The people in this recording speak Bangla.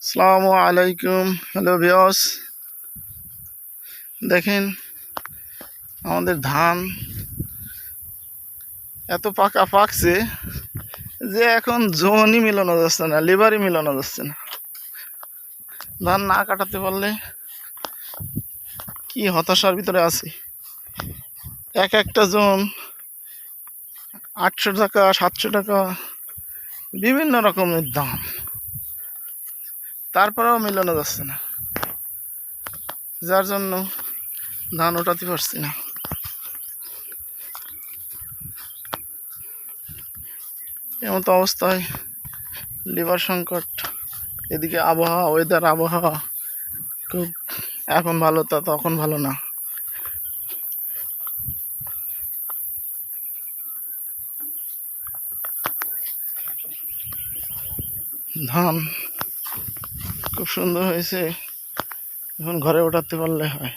আসসালামু আলাইকুম। হ্যালো ভিউয়ার্স, দেখেন আমাদের ধান এত পাকছে যে এখন জোনই মিলানো যাচ্ছে না, লিভারই মিলানো যাচ্ছে না। ধান না কাটাতে পারলে কি হতাশার ভিতরে আছি। এক একটা জোন 800 টাকা 700 টাকা বিভিন্ন রকমের দাম, তারপরেও মিলানো যাচ্ছে না, যার জন্য ধান ওঠাতে পারছি না। এমন তো অবস্থায় লিভার সংকট, এদিকে আবহাওয়া, ওয়েদার আবহাওয়া খুব এখন ভালো, তা তখন ভালো না। ধান খুব সুন্দর হয়েছে, এখন ঘরে ওঠাতে পারলে হয়।